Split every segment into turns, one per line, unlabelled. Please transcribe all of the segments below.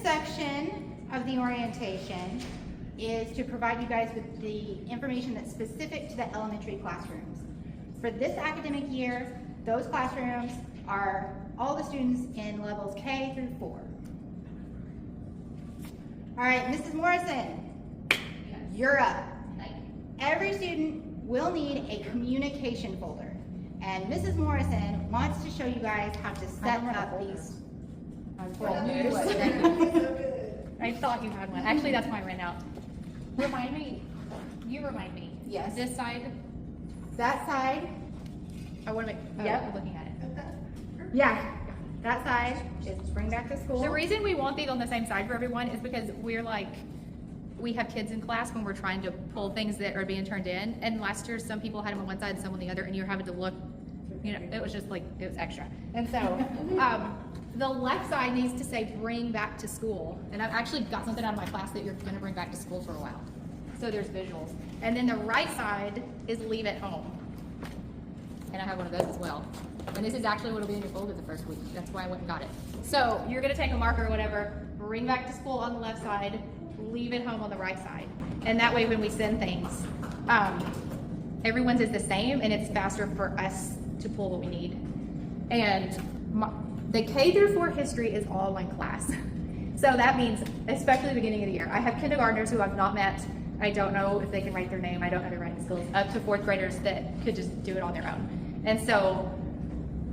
section of the orientation is to provide you guys with the information that's specific to the elementary classrooms. For this academic year, those classrooms are all the students in levels K through 4. All right, Mrs. Morrison, you're up. Every student will need a communication folder, and Mrs. Morrison wants to show you guys how to set up these folders.
I thought you had one. Actually, that's why I ran out. Remind me. You remind me.
Yes.
This side.
That side.
I want to make.
Yep.
I'm looking at it.
Yeah. That side is bring back to school.
The reason we want these on the same side for everyone is because we're like, we have kids in class when we're trying to pull things that are being turned in. And last year, some people had them on one side and some on the other, and you're having to look, you know, it was just like, it was extra. And so, the left side needs to say bring back to school. And I've actually got something out of my class that you're gonna bring back to school for a while. So there's visuals. And then the right side is leave at home. And I have one of those as well. And this is actually what will be in your folder the first week. That's why I went and got it. So you're gonna take a marker or whatever, bring back to school on the left side, leave at home on the right side. And that way when we send things, everyone's is the same and it's faster for us to pull what we need. And the K through 4 history is all one class. So that means, especially the beginning of the year, I have kindergartners who I've not met. I don't know if they can write their name. I don't know their writing skills, up to 4th graders that could just do it on their own. And so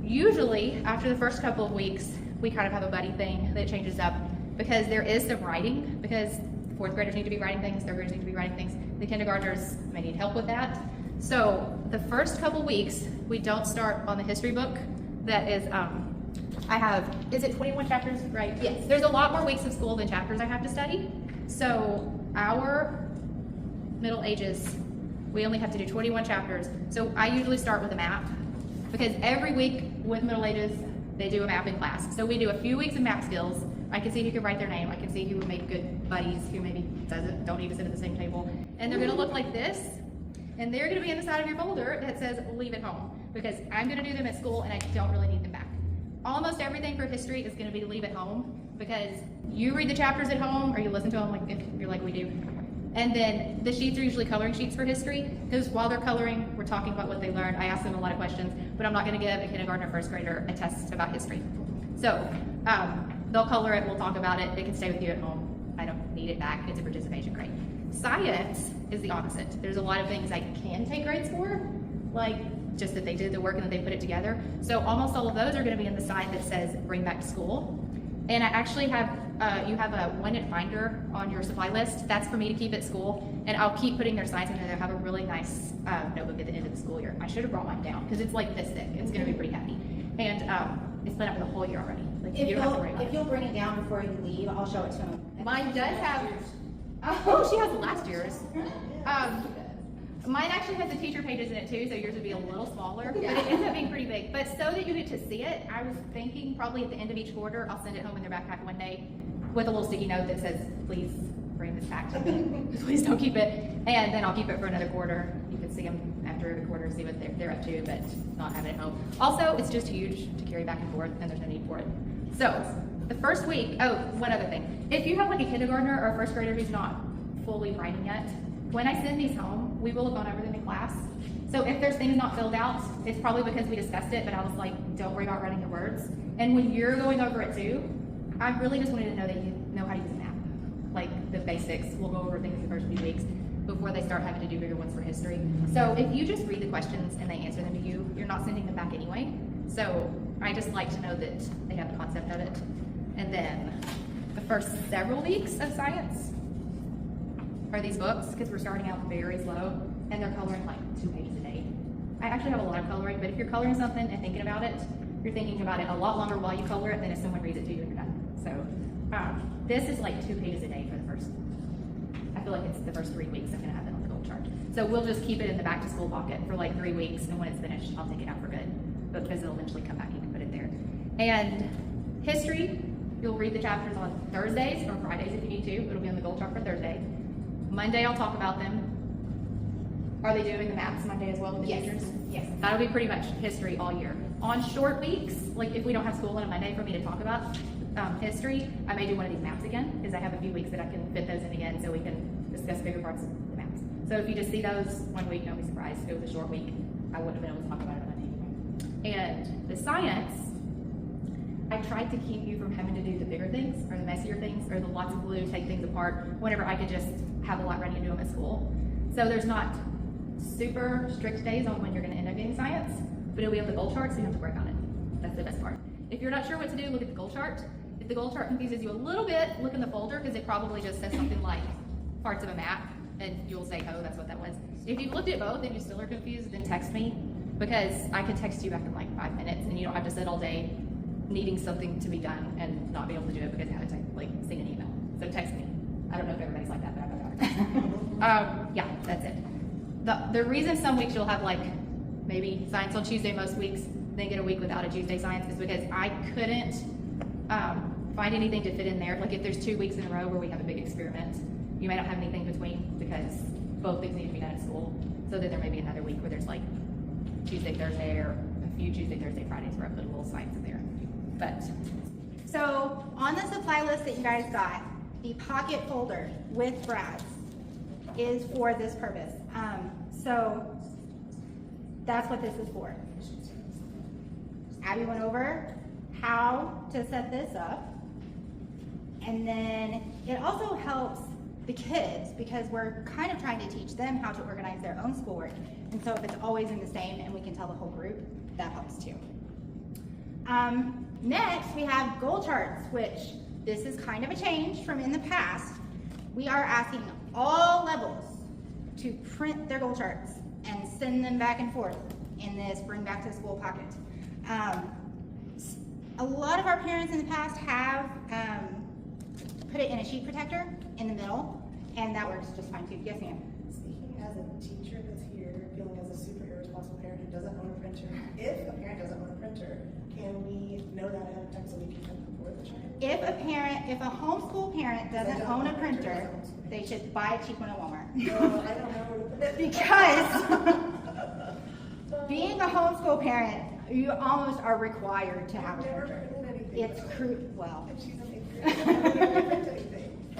usually after the first couple of weeks, we kind of have a buddy thing that changes up because there is some writing, because 4th graders need to be writing things, 3rd graders need to be writing things. The kindergartners may need help with that. So the first couple weeks, we don't start on the history book. That is, I have, is it 21 chapters, right?
Yes.
There's a lot more weeks of school than chapters I have to study. So our middle ages, we only have to do 21 chapters. So I usually start with a map because every week with middle ages, they do a map in class. So we do a few weeks of map skills. I can see who can write their name. I can see who would make good buddies, who maybe don't need to sit at the same table. And they're gonna look like this. And they're gonna be on the side of your folder that says leave at home because I'm gonna do them at school and I don't really need them back. Almost everything for history is gonna be leave at home because you read the chapters at home or you listen to them like if you're like we do. And then the sheets are usually coloring sheets for history because while they're coloring, we're talking about what they learned. I ask them a lot of questions, but I'm not gonna give a kindergartner or 1st grader a test about history. So they'll color it, we'll talk about it, it can stay with you at home. I don't need it back, it's a participation grade. Science is the opposite. There's a lot of things I can take grades for, like just that they did the work and that they put it together. So almost all of those are gonna be in the side that says bring back to school. And I actually have, you have a 1-inch binder on your supply list. That's for me to keep at school. And I'll keep putting their signs in there. They'll have a really nice notebook at the end of the school year. I should have brought mine down because it's like this thick. It's gonna be pretty heavy. And it's planned out for the whole year already. Like, you don't have to worry about it.
If you'll bring it down before you leave, I'll show it to them.
Mine does have, oh, she has last year's. Mine actually has the teacher pages in it too, so yours would be a little smaller, but it ends up being pretty big. But so that you get to see it, I was thinking probably at the end of each quarter, I'll send it home in their backpack one day with a little sticky note that says, please bring this back to me. Please don't keep it. And then I'll keep it for another quarter. You can see them after every quarter, see what they're up to, but not have it at home. Also, it's just huge to carry back and forth, and there's no need for it. So the first week, oh, one other thing. If you have like a kindergartner or a 1st grader who's not fully writing yet, when I send these home, we will have gone over them in class. So if there's things not filled out, it's probably because we discussed it, but I was like, don't worry about writing the words. And when you're going over it too, I really just wanted to know that you know how to use a map. Like the basics, we'll go over things the first few weeks before they start having to do bigger ones for history. So if you just read the questions and they answer them to you, you're not sending them back anyway. So I just like to know that they have the concept of it. And then the first several weeks of science are these books, because we're starting out very slow, and they're coloring like 2 pages a day. I actually have a lot of coloring, but if you're coloring something and thinking about it, you're thinking about it a lot longer while you color it than if someone reads it to you and you're done. So this is like 2 pages a day for the first, I feel like it's the first 3 weeks I'm gonna have it on the gold chart. So we'll just keep it in the back to school pocket for like 3 weeks, and when it's finished, I'll take it out for good. But because it'll eventually come back, you can put it there. And history, you'll read the chapters on Thursdays or Fridays if you need to. It'll be on the gold chart for Thursday. Monday, I'll talk about them. Are they doing the maps Monday as well with the teachers? Yes. That'll be pretty much history all year. On short weeks, like if we don't have school on a Monday for me to talk about, history, I may do one of these maps again, because I have a few weeks that I can fit those in again, so we can discuss bigger parts of the maps. So if you just see those one week, don't be surprised. It was a short week. I wouldn't have been able to talk about it on anyway. And the science, I tried to keep you from having to do the bigger things, or the messier things, or the lots of glue, take things apart, whenever I could just have a lot ready and do them at school. So there's not super strict days on when you're going to end up getting science, but it'll be on the goal chart, so you don't have to work on it. That's the best part. If you're not sure what to do, look at the goal chart. If the goal chart confuses you a little bit, look in the folder, because it probably just says something like parts of a map, and you'll say, oh, that's what that was. If you've looked at both and you still are confused, then text me, because I can text you back in like 5 minutes, and you don't have to sit all day needing something to be done and not be able to do it because I had to send an email. So text me. I don't know if everybody's like that, but I'm not. Yeah, that's it. The reason some weeks you'll have maybe science on Tuesday most weeks, then get a week without a Tuesday science, is because I couldn't find anything to fit in there. Like if there's 2 weeks in a row where we have a big experiment, you may not have anything between because both things need to be done at school. So then there may be another week where there's Tuesday, Thursday, or a few Tuesday, Thursday, Fridays where I put a little science in there. But
So on the supply list that you guys got, the pocket folder with brads is for this purpose. So that's what this is for. Abby went over how to set this up. And then it also helps the kids because we're kind of trying to teach them how to organize their own schoolwork. And so if it's always in the same and we can tell the whole group, that helps too. Next, we have goal charts, which this is kind of a change from in the past. We are asking all levels to print their goal charts and send them back and forth in this bring back to school pocket. A lot of our parents in the past have put it in a sheet protector in the middle, and that works just fine too. Yes, ma'am?
Speaking as a teacher that's here, feeling as a super irresponsible parent who doesn't own a printer, if a parent doesn't own a printer, can we know that ahead of time so we can print them for the child?
If a homeschool parent doesn't own a printer, they should buy a cheap one at Walmart.
No, I don't know.
Because being a homeschool parent, you almost are required to have a
I've never
printer.
printed anything.
It's well.
And she's an eighth grader. I've never printed anything.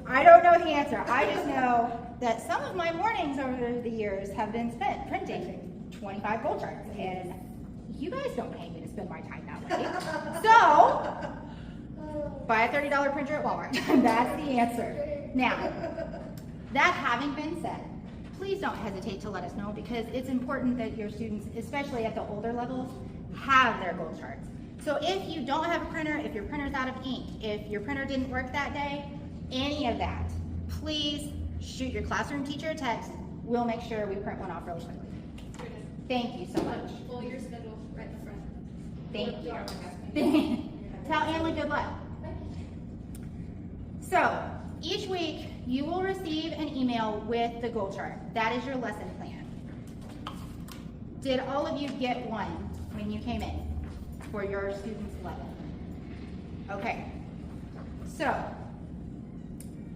I don't know the answer. I just know that some of my mornings over the years have been spent printing 25 goal charts, and you guys don't pay me to spend my time that way. So, buy a $30 printer at Walmart. That's the answer. Now, that having been said, please don't hesitate to let us know because it's important that your students, especially at the older levels, have their goal charts. So if you don't have a printer, if your printer's out of ink, if your printer didn't work that day, any of that, please shoot your classroom teacher a text. We'll make sure we print one off really quickly. Thank you so much.
Well, your schedule right in the front.
Thank you. Tell Annalie good luck. So, each week you will receive an email with the goal chart. That is your lesson plan. Did all of you get one when you came in for your student's level? Okay. So,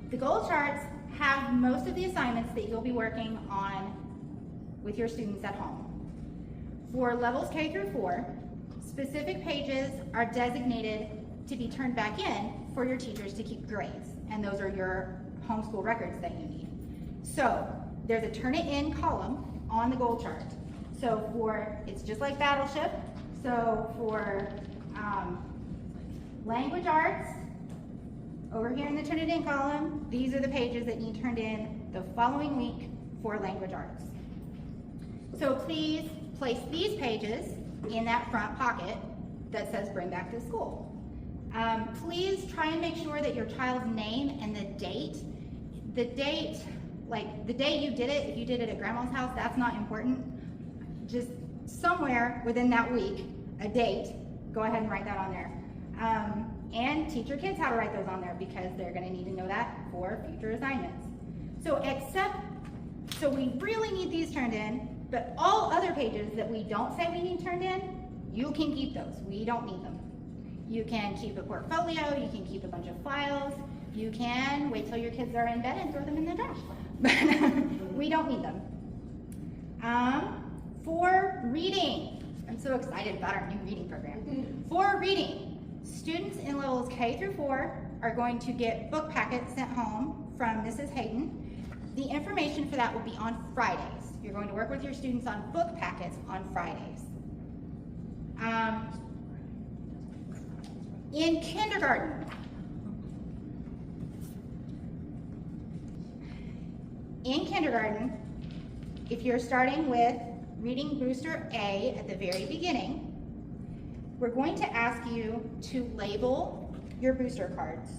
the goal charts have most of the assignments that you'll be working on with your students at home. For levels K through 4, specific pages are designated to be turned back in for your teachers to keep grades, and those are your homeschool records that you need. So there's a turn it in column on the goal chart. So it's just like Battleship. So for language arts, over here in the turn it in column, these are the pages that need turned in the following week for language arts. So please place these pages in that front pocket that says bring back to school. Please try and make sure that your child's name and the date, like the day you did it, if you did it at grandma's house, that's not important. Just somewhere within that week, a date, go ahead and write that on there. And teach your kids how to write those on there because they're gonna need to know that for future assignments. So we really need these turned in, but all other pages that we don't say we need turned in, you can keep those. We don't need them. You can keep a portfolio, you can keep a bunch of files, you can wait till your kids are in bed and throw them in the trash. But we don't need them. For reading, I'm so excited about our new reading program. For reading, Students in levels K through 4 are going to get book packets sent home from Mrs. Hayden. The information for that will be on Fridays. You're going to work with your students on book packets on Fridays. In kindergarten, if you're starting with Reading Booster A at the very beginning, we're going to ask you to label your booster cards.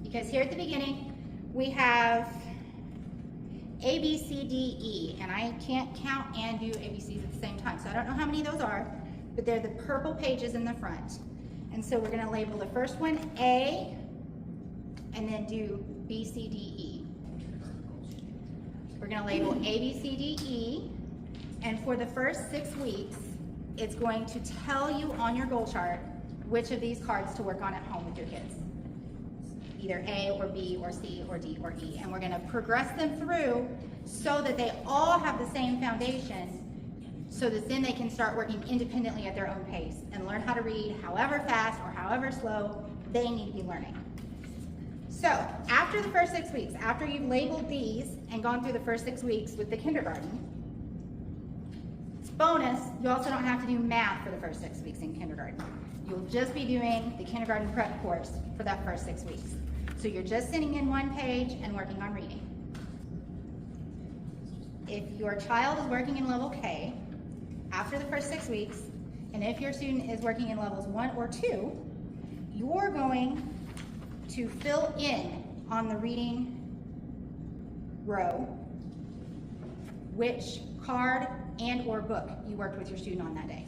Because here at the beginning, we have A, B, C, D, E, and I can't count and do ABCs at the same time, so I don't know how many those are, but they're the purple pages in the front. And so we're gonna label the first one A, and then do B, C, D, E. We're gonna label A, B, C, D, E, and for the first 6 weeks, it's going to tell you on your goal chart which of these cards to work on at home with your kids. Either A or B or C or D or E. And we're gonna progress them through so that they all have the same foundation, so that then they can start working independently at their own pace and learn how to read however fast or however slow they need to be learning. So after the first 6 weeks, after you've labeled these and gone through the first 6 weeks with the kindergarten, bonus, you also don't have to do math for the first 6 weeks in kindergarten. You'll just be doing the kindergarten prep course for that first 6 weeks. So you're just sitting in one page and working on reading. If your child is working in level K, after the first 6 weeks, and if your student is working in levels 1 or 2, you're going to fill in on the reading row which card and or book you worked with your student on that day.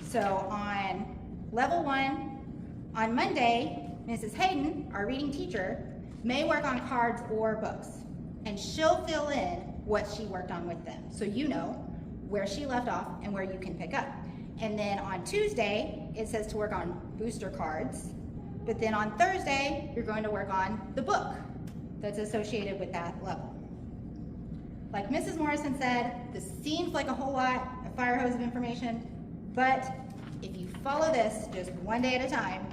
So on level 1, on Monday, Mrs. Hayden, our reading teacher, may work on cards or books, and she'll fill in what she worked on with them, so you know where she left off and where you can pick up. And then on Tuesday, it says to work on booster cards, but then on Thursday, you're going to work on the book that's associated with that level. Like Mrs. Morrison said, this seems like a whole lot, a fire hose of information, but if you follow this just one day at a time,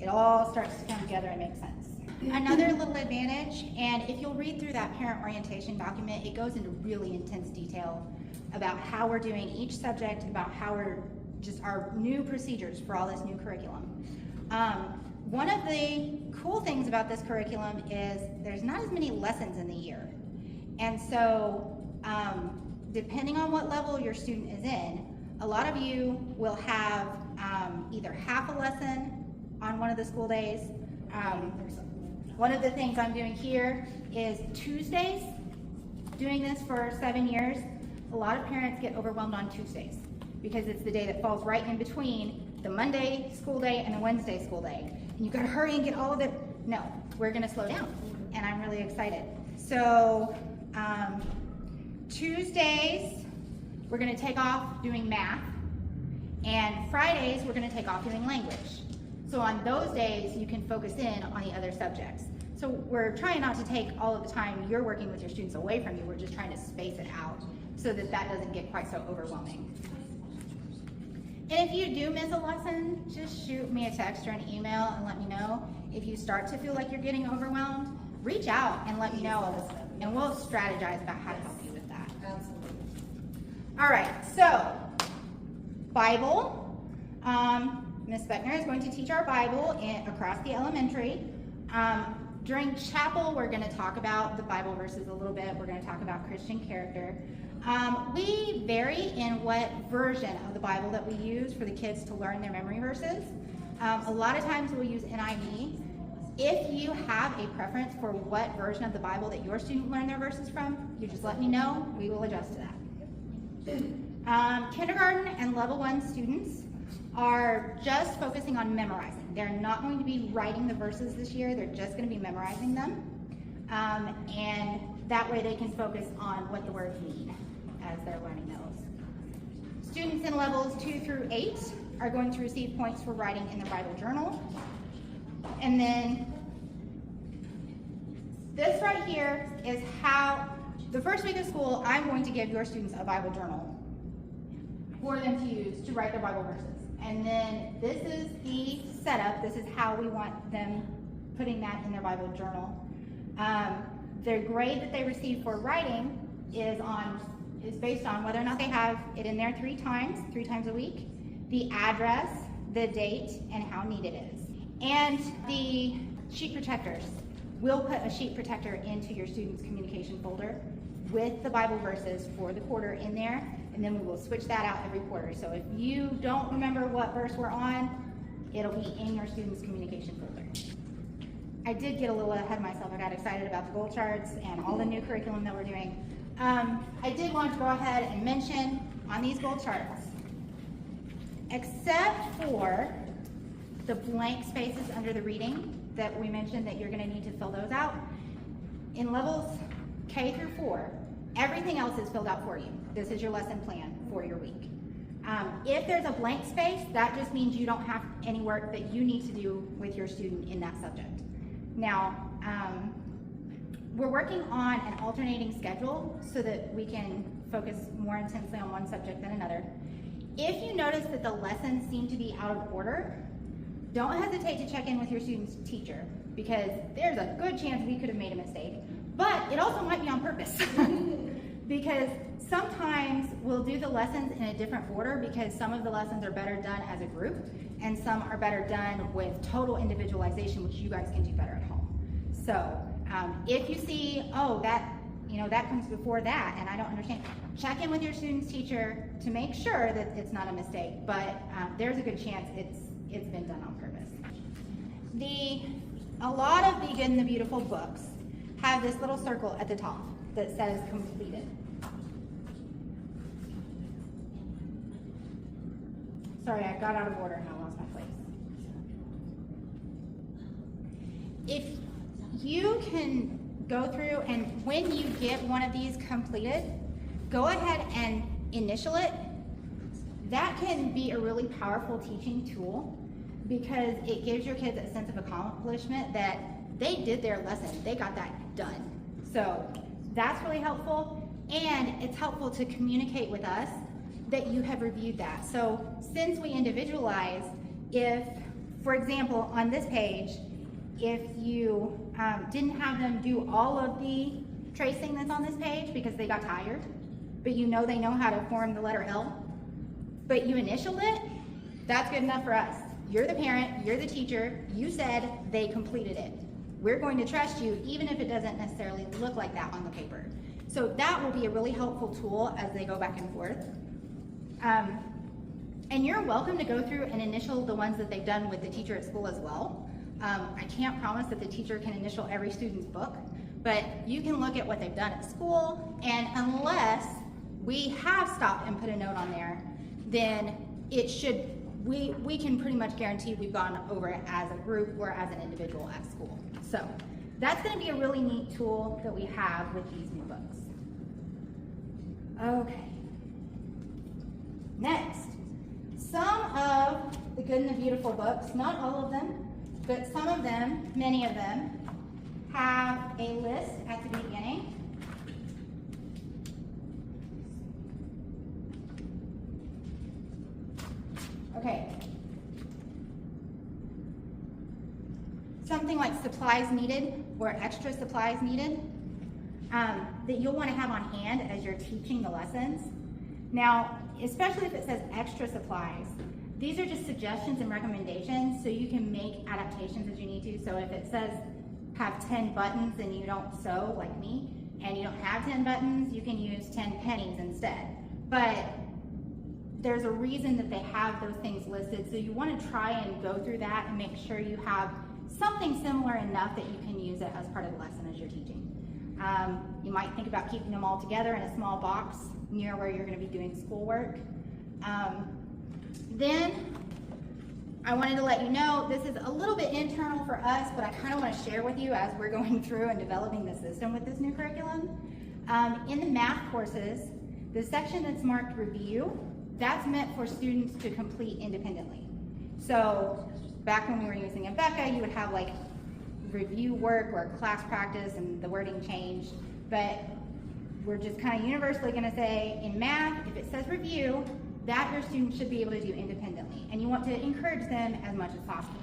it all starts to come together and make sense. Another little advantage, and if you'll read through that parent orientation document, it goes into really intense detail about how we're doing each subject, about how we're just our new procedures for all this new curriculum. One of the cool things about this curriculum is there's not as many lessons in the year. And so, depending on what level your student is in, a lot of you will have either half a lesson on one of the school days. One of the things I'm doing here is Tuesdays, doing this for 7 years. A lot of parents get overwhelmed on Tuesdays because it's the day that falls right in between the Monday school day and the Wednesday school day. And you've got to hurry and get all of it. No, we're gonna slow down, and I'm really excited. So, Tuesdays, we're gonna take off doing math, and Fridays, we're gonna take off doing language. So on those days, you can focus in on the other subjects. So we're trying not to take all of the time you're working with your students away from you, we're just trying to space it out so that that doesn't get quite so overwhelming. And if you do miss a lesson, just shoot me a text or an email and let me know. If you start to feel like you're getting overwhelmed, reach out and let me know, and we'll strategize about how to help you with that.
Absolutely.
All right, so Bible. Ms. Beckner is going to teach our Bible across the elementary. During chapel, we're going to talk about the Bible verses a little bit. We're going to talk about Christian character. We vary in what version of the Bible that we use for the kids to learn their memory verses. A lot of times we'll use NIV. If you have a preference for what version of the Bible that your student learn their verses from, you just let me know. We will adjust to that. Kindergarten and level 1 students are just focusing on memorizing. They're not going to be writing the verses this year. They're just going to be memorizing them. And that way they can focus on what the words mean as they're learning those. Students in levels 2 through 8 are going to receive points for writing in the Bible journal. And then this right here is how, the first week of school, I'm going to give your students a Bible journal for them to use to write their Bible verses. And then this is the setup. This is how we want them putting that in their Bible journal. Their grade that they receive for writing is based on whether or not they have it in there three times a week, the address, the date, and how neat it is. And the sheet protectors. We'll put a sheet protector into your students' communication folder with the Bible verses for the quarter in there, and then we will switch that out every quarter. So if you don't remember what verse we're on, it'll be in your students' communication folder. I did get a little ahead of myself. I got excited about the goal charts and all the new curriculum that we're doing. I did want to go ahead and mention on these goal charts, except for the blank spaces under the reading that we mentioned that you're going to need to fill those out. In levels K through 4, everything else is filled out for you. This is your lesson plan for your week. If there's a blank space, that just means you don't have any work that you need to do with your student in that subject. Now, we're working on an alternating schedule so that we can focus more intensely on one subject than another. If you notice that the lessons seem to be out of order, don't hesitate to check in with your student's teacher, because there's a good chance we could have made a mistake, but it also might be on purpose. Because sometimes we'll do the lessons in a different order because some of the lessons are better done as a group and some are better done with total individualization, which you guys can do better at home. So if you see, oh, that comes before that and I don't understand, check in with your student's teacher to make sure that it's not a mistake, but there's a good chance it's been done on purpose. A lot of the Good and the Beautiful books have this little circle at the top that says completed. Sorry, I got out of order and I lost my place. If you can go through and when you get one of these completed, go ahead and initial it. That can be a really powerful teaching tool because it gives your kids a sense of accomplishment that they did their lesson, they got that done. So that's really helpful, and it's helpful to communicate with us that you have reviewed that. So since we individualize, if, for example, on this page, if you didn't have them do all of the tracing that's on this page because they got tired, but you know they know how to form the letter L, but you initialed it, that's good enough for us. You're the parent, you're the teacher, you said they completed it. We're going to trust you even if it doesn't necessarily look like that on the paper. So that will be a really helpful tool as they go back and forth. And you're welcome to go through and initial the ones that they've done with the teacher at school as well. I can't promise that the teacher can initial every student's book, but you can look at what they've done at school, and unless we have stopped and put a note on there, then it should, we can pretty much guarantee we've gone over it as a group or as an individual at school. So that's going to be a really neat tool that we have with these new books. Okay. Next, some of the Good and the Beautiful books, not all of them, but some of them, many of them, have a list at the beginning. Okay. Something like supplies needed or extra supplies needed that you'll want to have on hand as you're teaching the lessons. Now, especially if it says extra supplies, these are just suggestions and recommendations so you can make adaptations as you need to. So if it says have 10 buttons and you don't sew like me, and you don't have 10 buttons, you can use 10 pennies instead. But there's a reason that they have those things listed, so you want to try and go through that and make sure you have something similar enough that you can use it as part of the lesson as you're teaching. You might think about keeping them all together in a small box near where you're going to be doing schoolwork. Then I wanted to let you know this is a little bit internal for us, but I kind of want to share with you as we're going through and developing the system with this new curriculum. In the math courses, the section that's marked review, that's meant for students to complete independently. So back when we were using Abeka, you would have like review work or class practice and the wording changed, but we're just kind of universally going to say in math, if it says review, that your students should be able to do independently, and you want to encourage them as much as possible.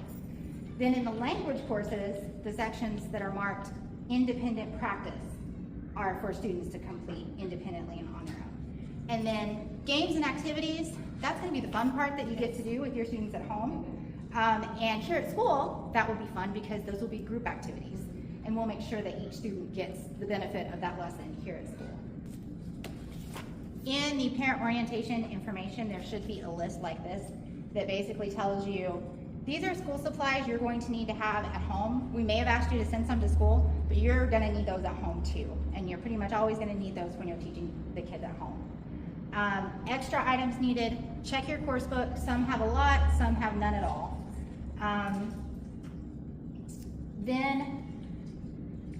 Then in the language courses, the sections that are marked independent practice are for students to complete independently and on their own. And then games and activities, that's going to be the fun part that you get to do with your students at home. And here at school, that will be fun because those will be group activities. And we'll make sure that each student gets the benefit of that lesson here at school. In the parent orientation information, there should be a list like this that basically tells you, these are school supplies you're going to need to have at home. We may have asked you to send some to school, but you're going to need those at home too. And you're pretty much always going to need those when you're teaching the kids at home. Extra items needed, check your course book. Some have a lot, some have none at all. Then,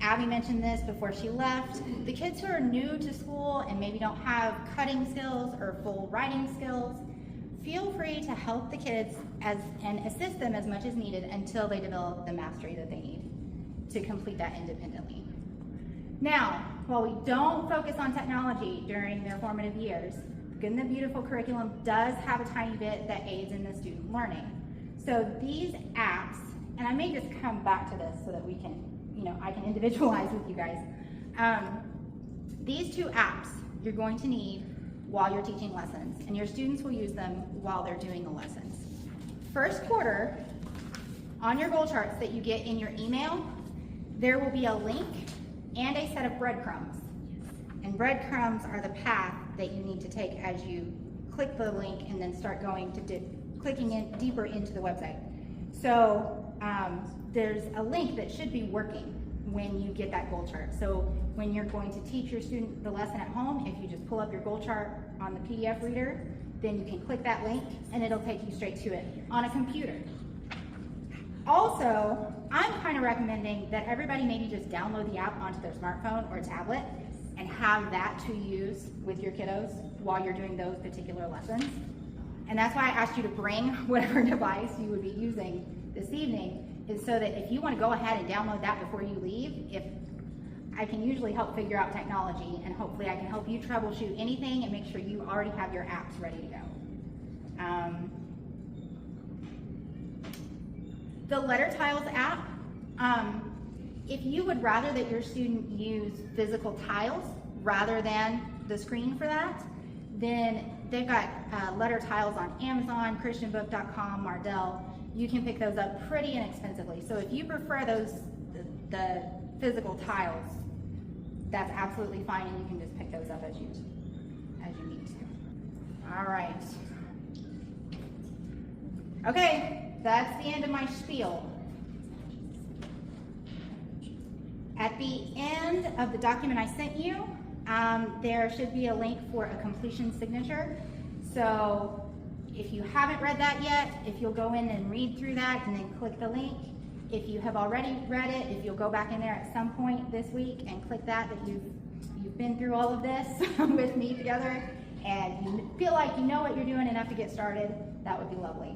Abby mentioned this before she left, the kids who are new to school and maybe don't have cutting skills or full writing skills, feel free to help the kids and assist them as much as needed until they develop the mastery that they need to complete that independently. Now, while we don't focus on technology during their formative years, Good and the Beautiful curriculum does have a tiny bit that aids in the student learning. So these apps, and I may just come back to this so that we can, I can individualize with you guys. These two apps you're going to need while you're teaching lessons, and your students will use them while they're doing the lessons. First quarter, on your goal charts that you get in your email, there will be a link and a set of breadcrumbs. And breadcrumbs are the path that you need to take as you click the link and then start going to clicking in deeper into the website. So there's a link that should be working when you get that goal chart. So when you're going to teach your student the lesson at home, if you just pull up your goal chart on the PDF reader, then you can click that link and it'll take you straight to it on a computer. Also, I'm kind of recommending that everybody maybe just download the app onto their smartphone or tablet and have that to use with your kiddos while you're doing those particular lessons. And that's why I asked you to bring whatever device you would be using this evening, is so that if you want to go ahead and download that before you leave, if I can usually help figure out technology, and hopefully I can help you troubleshoot anything and make sure you already have your apps ready to go. The Letter Tiles app, if you would rather that your student use physical tiles rather than the screen for that, then they've got letter tiles on Amazon, christianbook.com, Mardell. You can pick those up pretty inexpensively. So if you prefer the physical tiles, that's absolutely fine, and you can just pick those up as you need to. All right. Okay, that's the end of my spiel. At the end of the document I sent you, there should be a link for a completion signature. So if you haven't read that yet, if you'll go in and read through that and then click the link. If you have already read it, if you'll go back in there at some point this week and click that you've been through all of this with me together, and you feel like you know what you're doing enough to get started, that would be lovely.